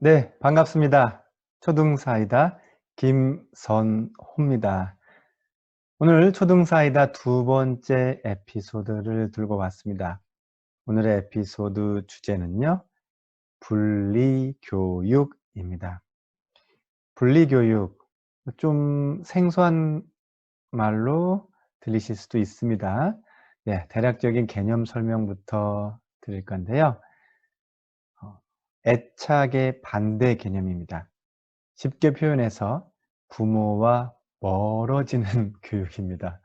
네, 반갑습니다. 초등사이다 김선호입니다. 오늘 초등사이다 두 번째 에피소드를 들고 왔습니다. 오늘의 에피소드 주제는요, 분리교육입니다. 분리교육, 좀 생소한 말로 들리실 수도 있습니다. 네, 대략적인 개념 설명부터 드릴 건데요. 애착의 반대 개념입니다. 쉽게 표현해서 부모와 멀어지는 교육입니다.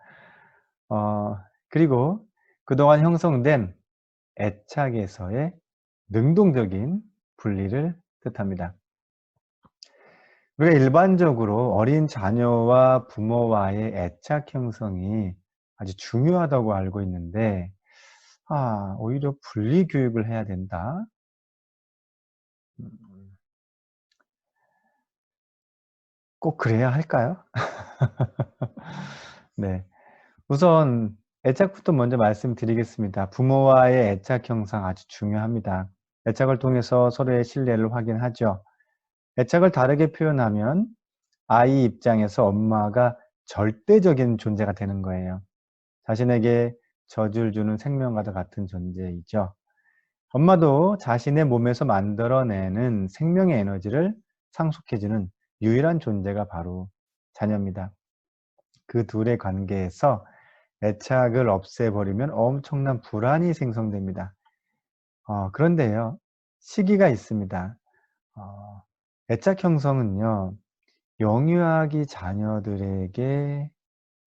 그리고 그동안 형성된 애착에서의 능동적인 분리를 뜻합니다. 우리가 일반적으로 어린 자녀와 부모와의 애착 형성이 아주 중요하다고 알고 있는데, 오히려 분리 교육을 해야 된다. 음, 꼭 그래야 할까요? 네. 우선 애착부터 먼저 말씀드리겠습니다. 부모와의 애착 형성 아주 중요합니다. 애착을 통해서 서로의 신뢰를 확인하죠. 애착을 다르게 표현하면 아이 입장에서 엄마가 절대적인 존재가 되는 거예요. 자신에게 젖을 주는 생명과도 같은 존재이죠. 엄마도 자신의 몸에서 만들어내는 생명의 에너지를 상속해주는 유일한 존재가 바로 자녀입니다. 그 둘의 관계에서 애착을 없애버리면 엄청난 불안이 생성됩니다. 그런데요, 시기가 있습니다. 어, 애착 형성은요, 영유아기 자녀들에게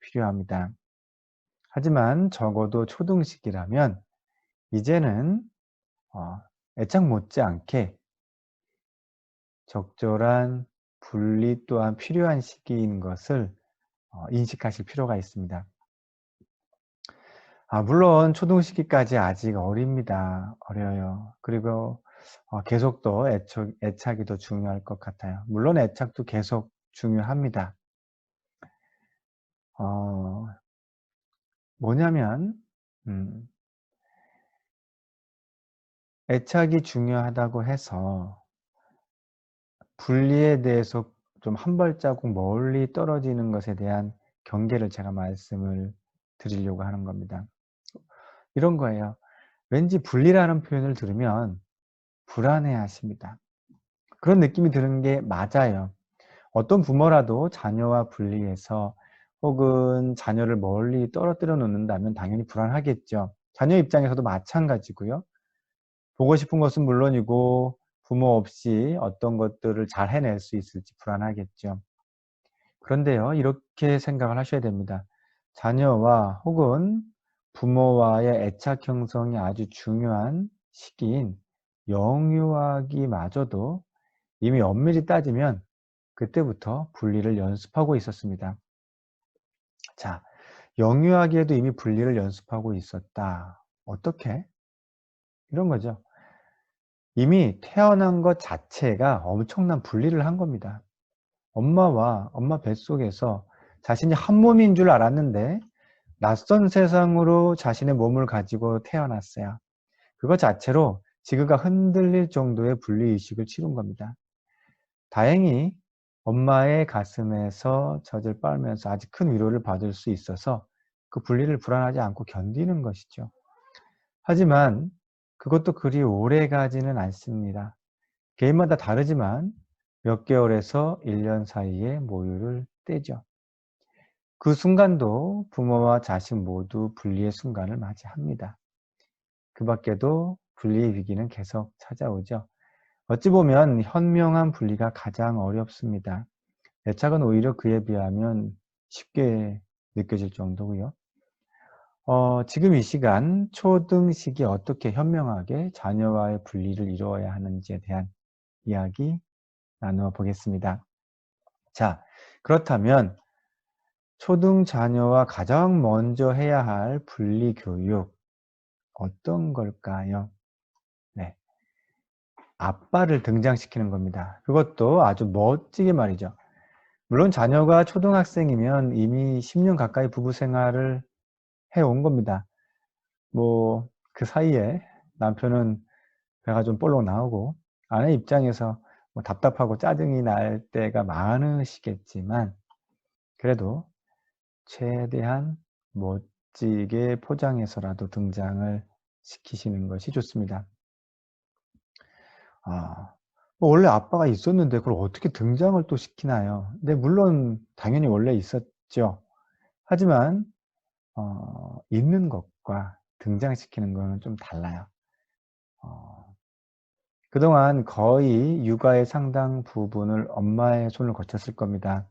필요합니다. 하지만 적어도 초등식이라면 이제는 애착 못지않게 적절한 분리 또한 필요한 시기인 것을 인식하실 필요가 있습니다. 물론 초등시기까지 아직 어립니다. 어려요. 그리고 계속 더 애착이 더 중요할 것 같아요. 물론 애착도 계속 중요합니다. 어 뭐냐면 음 애착이 중요하다고 해서 분리에 대해서 좀 한 발자국 멀리 떨어지는 것에 대한 경계를 제가 말씀을 드리려고 하는 겁니다. 이런 거예요. 왠지 분리라는 표현을 들으면 불안해하십니다. 그런 느낌이 드는 게 맞아요. 어떤 부모라도 자녀와 분리해서 혹은 자녀를 멀리 떨어뜨려 놓는다면 당연히 불안하겠죠. 자녀 입장에서도 마찬가지고요. 보고 싶은 것은 물론이고 부모 없이 어떤 것들을 잘 해낼 수 있을지 불안하겠죠. 그런데요, 이렇게 생각을 하셔야 됩니다. 자녀와 혹은 부모와의 애착 형성이 아주 중요한 시기인 영유아기마저도 이미 엄밀히 따지면 그때부터 분리를 연습하고 있었습니다. 자, 영유아기에도 이미 분리를 연습하고 있었다. 어떻게? 이런 거죠. 이미 태어난 것 자체가 엄청난 분리를 한 겁니다. 엄마와 엄마 뱃속에서 자신이 한 몸인 줄 알았는데 낯선 세상으로 자신의 몸을 가지고 태어났어요. 그것 자체로 지구가 흔들릴 정도의 분리의식을 치룬 겁니다. 다행히 엄마의 가슴에서 젖을 빨면서 아주 큰 위로를 받을 수 있어서 그 분리를 불안하지 않고 견디는 것이죠. 하지만 그것도 그리 오래 가지는 않습니다. 개인마다 다르지만 몇 개월에서 1년 사이에 모유를 떼죠. 그 순간도 부모와 자식 모두 분리의 순간을 맞이합니다. 그 밖에도 분리의 위기는 계속 찾아오죠. 어찌 보면 현명한 분리가 가장 어렵습니다. 애착은 오히려 그에 비하면 쉽게 느껴질 정도고요. 지금 이 시간 초등식이 어떻게 현명하게 자녀와의 분리를 이루어야 하는지에 대한 이야기 나누어 보겠습니다. 자, 그렇다면 초등 자녀와 가장 먼저 해야 할 분리 교육 어떤 걸까요? 네, 아빠를 등장시키는 겁니다. 그것도 아주 멋지게 말이죠. 물론 자녀가 초등학생이면 이미 10년 가까이 부부 생활을 해온 겁니다. 뭐 그 사이에 남편은 배가 좀 볼록 나오고 아내 입장에서 뭐 답답하고 짜증이 날 때가 많으시겠지만 그래도 최대한 멋지게 포장해서라도 등장을 시키시는 것이 좋습니다. 아. 뭐 원래 아빠가 있었는데 그걸 어떻게 등장을 또 시키나요? 네, 물론 당연히 원래 있었죠. 하지만 있는 것과 등장시키는 거는 좀 달라요. 어 그동안 거의 육아의 상당 부분을 엄마의 손을 거쳤을 겁니다.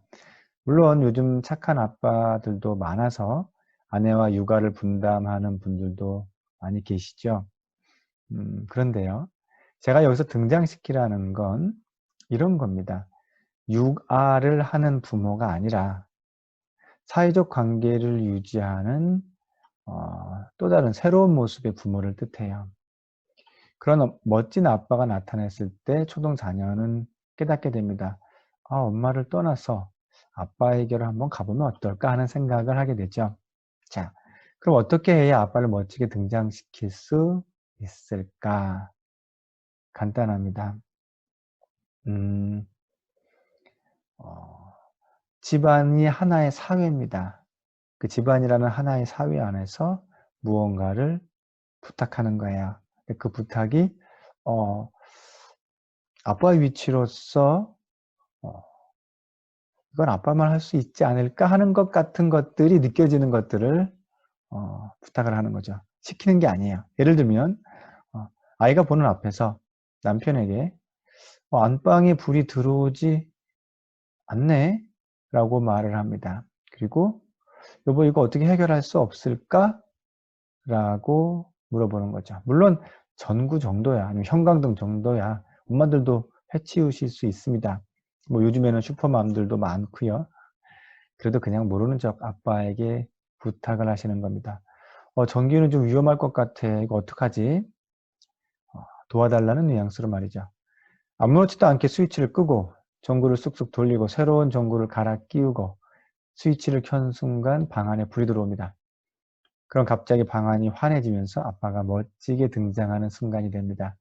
물론 요즘 착한 아빠들도 많아서 아내와 육아를 분담하는 분들도 많이 계시죠. 그런데요. 제가 여기서 등장시키라는 건 이런 겁니다. 육아를 하는 부모가 아니라 사회적 관계를 유지하는 또 다른 새로운 모습의 부모를 뜻해요. 그런 멋진 아빠가 나타났을 때 초등 자녀는 깨닫게 됩니다. '아, 엄마를 떠나서 아빠에게로 한번 가보면 어떨까?' 하는 생각을 하게 되죠. 자, 그럼 어떻게 해야 아빠를 멋지게 등장시킬 수 있을까? 간단합니다. 음. 어 집안이 하나의 사회입니다. 그 집안이라는 하나의 사회 안에서 무언가를 부탁하는 거예요. 근데 그 부탁이 어 아빠의 위치로서 어 '이건 아빠만 할 수 있지 않을까?' 하는 것 같은 것들이 느껴지는 것들을 부탁을 하는 거죠. 시키는 게 아니에요. 예를 들면 어 아이가 보는 앞에서 남편에게 "안방에 불이 들어오지 않네?" 라고 말을 합니다. 그리고 "여보, 이거 어떻게 해결할 수 없을까?" 라고 물어보는 거죠. 물론 전구 정도야, 아니면 형광등 정도야 엄마들도 해 치우실 수 있습니다. 뭐 요즘에는 슈퍼맘들도 많고요. 그래도 그냥 모르는 척 아빠에게 부탁을 하시는 겁니다. "전기는 좀 위험할 것 같아. 이거 어떡하지?" 도와달라는 뉘앙스로 말이죠. 아무렇지도 않게 스위치를 끄고 전구를 쑥쑥 돌리고 새로운 전구를 갈아 끼우고 스위치를 켠 순간 방 안에 불이 들어옵니다. 그럼 갑자기 방 안이 환해지면서 아빠가 멋지게 등장하는 순간이 됩니다.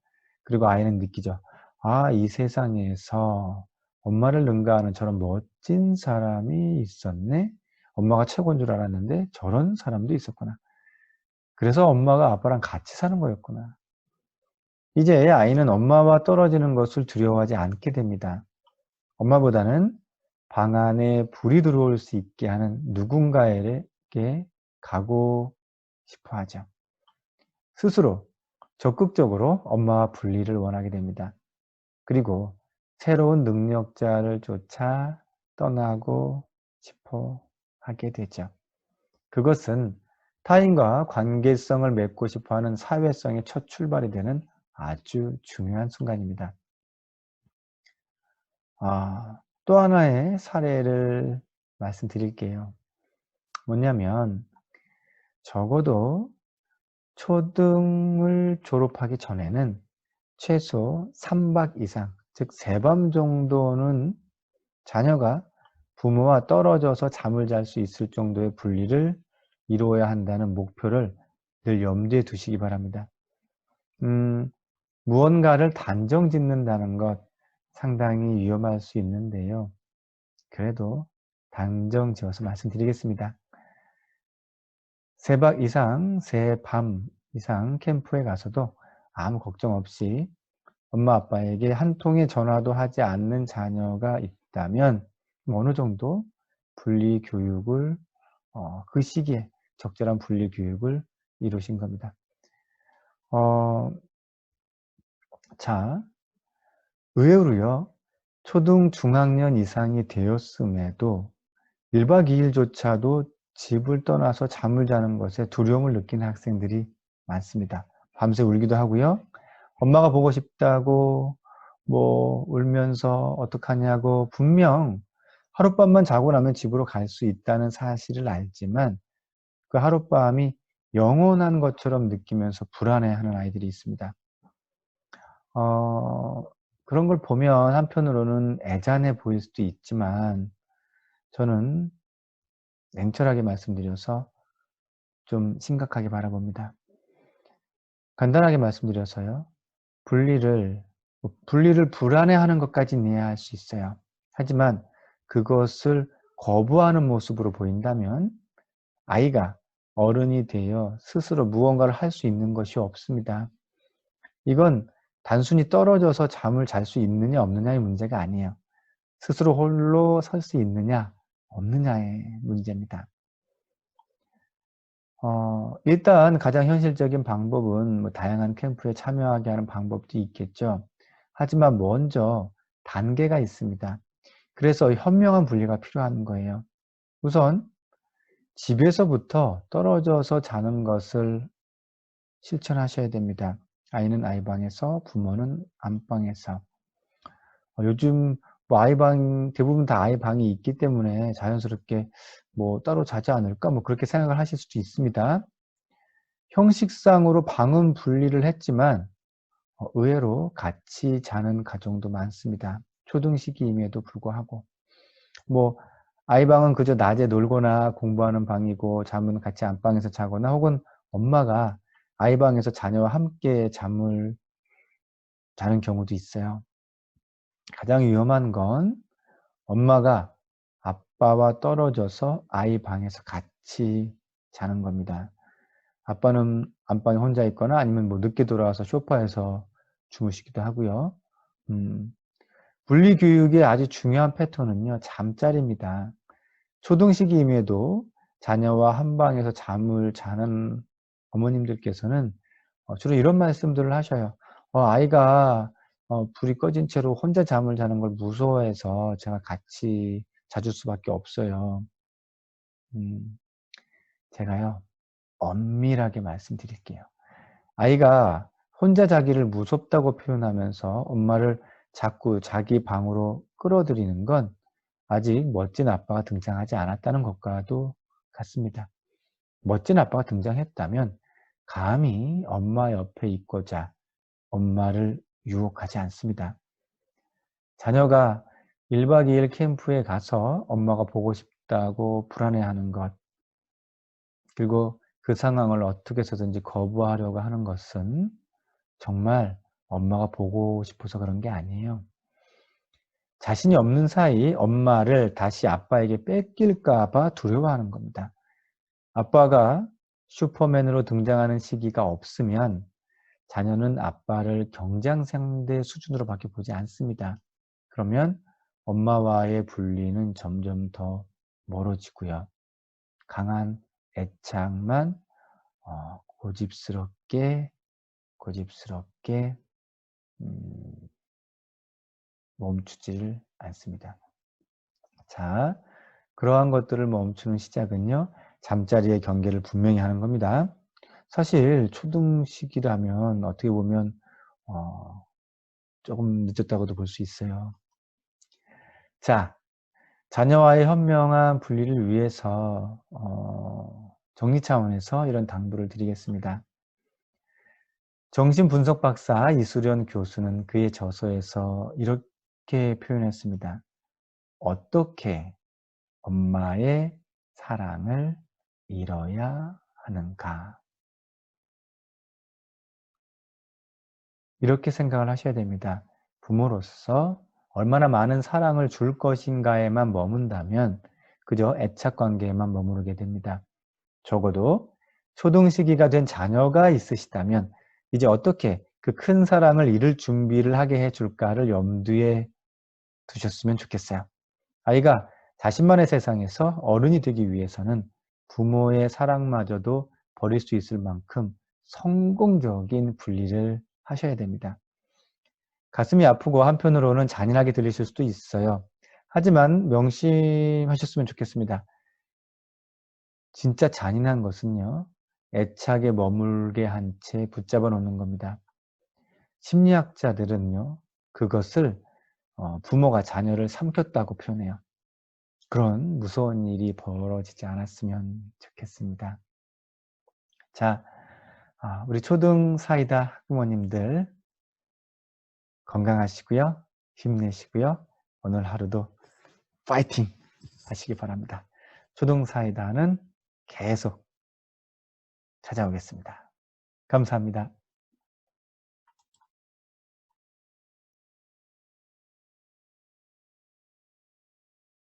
그리고 아이는 느끼죠. '아, 이 세상에서 엄마를 능가하는 저런 멋진 사람이 있었네. 엄마가 최고인 줄 알았는데 저런 사람도 있었구나. 그래서 엄마가 아빠랑 같이 사는 거였구나.' 이제 아이는 엄마와 떨어지는 것을 두려워하지 않게 됩니다. 엄마보다는 방 안에 불이 들어올 수 있게 하는 누군가에게 가고 싶어 하죠. 스스로 적극적으로 엄마와 분리를 원하게 됩니다. 그리고 새로운 능력자를 쫓아 떠나고 싶어 하게 되죠. 그것은 타인과 관계성을 맺고 싶어 하는 사회성의 첫 출발이 되는 아주 중요한 순간입니다. 또 하나의 사례를 말씀드릴게요. 뭐냐면 적어도 초등을 졸업하기 전에는 최소 3박 이상, 즉 3밤 정도는 자녀가 부모와 떨어져서 잠을 잘 수 있을 정도의 분리를 이루어야 한다는 목표를 늘 염두에 두시기 바랍니다. 음 무언가를 단정짓는다는 것 상당히 위험할 수 있는데요. 그래도 단정지어서 말씀드리겠습니다. 3박 이상, 3밤 이상 캠프에 가서도 아무 걱정 없이 엄마 아빠에게 한 통의 전화도 하지 않는 자녀가 있다면 어느 정도 분리 교육을 그 시기에 적절한 분리 교육을 이루신 겁니다. 어 자, 의외로요. 초등 중학년 이상이 되었음에도 1박 2 일조차도 집을 떠나서 잠을 자는 것에 두려움을 느끼는 학생들이 많습니다. 밤새 울기도 하고요. 엄마가 보고 싶다고 뭐 울면서 "어떡하냐."고 분명 하룻밤만 자고 나면 집으로 갈 수 있다는 사실을 알지만 그 하룻밤이 영원한 것처럼 느끼면서 불안해하는 아이들이 있습니다. 어 그런 걸 보면 한편으로는 애잔해 보일 수도 있지만 저는 냉철하게 말씀드려서 좀 심각하게 바라봅니다. 간단하게 말씀드려서요. 분리를 분리를 불안해하는 것까지는 이해할 수 있어요. 하지만 그것을 거부하는 모습으로 보인다면 아이가 어른이 되어 스스로 무언가를 할 수 있는 것이 없습니다. 이건 단순히 떨어져서 잠을 잘 수 있느냐 없느냐의 문제가 아니에요. 스스로 홀로 설 수 있느냐 없느냐의 문제입니다. 일단 가장 현실적인 방법은 다양한 캠프에 참여하게 하는 방법도 있겠죠. 하지만 먼저 단계가 있습니다. 그래서 현명한 분리가 필요한 거예요. 우선 집에서부터 떨어져서 자는 것을 실천하셔야 됩니다. 아이는 아이방에서, 부모는 안방에서. 요즘 아이방 대부분 다 아이방이 있기 때문에 자연스럽게 따로 자지 않을까 그렇게 생각을 하실 수도 있습니다. 형식상으로 방은 분리를 했지만 의외로 같이 자는 가정도 많습니다. 초등시기임에도 불구하고. 아이방은 그저 낮에 놀거나 공부하는 방이고 잠은 같이 안방에서 자거나 혹은 엄마가 아이방에서 자녀와 함께 잠을 자는 경우도 있어요. 가장 위험한 건 엄마가 아빠와 떨어져서 아이 방에서 같이 자는 겁니다. 아빠는 안방에 혼자 있거나 아니면 늦게 돌아와서 소파에서 주무시기도 하고요. 분리교육의 아주 중요한 패턴은요, 잠자리입니다. 초등시기임에도 자녀와 한 방에서 잠을 자는 어머님들께서는 주로 이런 말씀들을 하셔요. 아이가 불이 꺼진 채로 혼자 잠을 자는 걸 무서워해서 제가 같이 자줄 수밖에 없어요. 제가요, 엄밀하게 말씀드릴게요. 아이가 혼자 자기를 무섭다고 표현하면서 엄마를 자꾸 자기 방으로 끌어들이는 건 아직 멋진 아빠가 등장하지 않았다는 것과도 같습니다. 멋진 아빠가 등장했다면 감히 엄마 옆에 있고자 엄마를 유혹하지 않습니다. 자녀가 1박 2일 캠프에 가서 엄마가 보고 싶다고 불안해하는 것, 그리고 그 상황을 어떻게 해서든지 거부하려고 하는 것은 정말 엄마가 보고 싶어서 그런 게 아니에요. 자신이 없는 사이 엄마를 다시 아빠에게 뺏길까 봐 두려워하는 겁니다. 아빠가 슈퍼맨으로 등장하는 시기가 없으면 자녀는 아빠를 경쟁 상대 수준으로밖에 보지 않습니다. 그러면 엄마와의 분리는 점점 더 멀어지고요. 강한 애착만 고집스럽게 멈추지를 않습니다. 자, 그러한 것들을 멈추는 시작은요, 잠자리의 경계를 분명히 하는 겁니다. 사실 초등시기라면 어떻게 보면 조금 늦었다고도 볼 수 있어요. 자, 자녀와의 현명한 분리를 위해서 정리 차원에서 이런 당부를 드리겠습니다. 정신분석 박사 이수련 교수는 그의 저서에서 이렇게 표현했습니다. 어떻게 엄마의 사랑을 잃어야 하는가? 이렇게 생각을 하셔야 됩니다. 부모로서 얼마나 많은 사랑을 줄 것인가에만 머문다면 그저 애착관계에만 머무르게 됩니다. 적어도 초등시기가 된 자녀가 있으시다면 이제 어떻게 그 큰 사랑을 잃을 준비를 하게 해줄까를 염두에 두셨으면 좋겠어요. 아이가 자신만의 세상에서 어른이 되기 위해서는 부모의 사랑마저도 버릴 수 있을 만큼 성공적인 분리를 하셔야 됩니다. 가슴이 아프고 한편으로는 잔인하게 들리실 수도 있어요. 하지만 명심하셨으면 좋겠습니다. 진짜 잔인한 것은요, 애착에 머물게 한 채 붙잡아 놓는 겁니다. 심리학자들은요, 그것을 부모가 자녀를 삼켰다고 표현해요. 그런 무서운 일이 벌어지지 않았으면 좋겠습니다. 자, 우리 초등 사이다 학부모님들 건강하시고요. 힘내시고요. 오늘 하루도 파이팅 하시기 바랍니다. 초등 사이다는 계속 찾아오겠습니다. 감사합니다.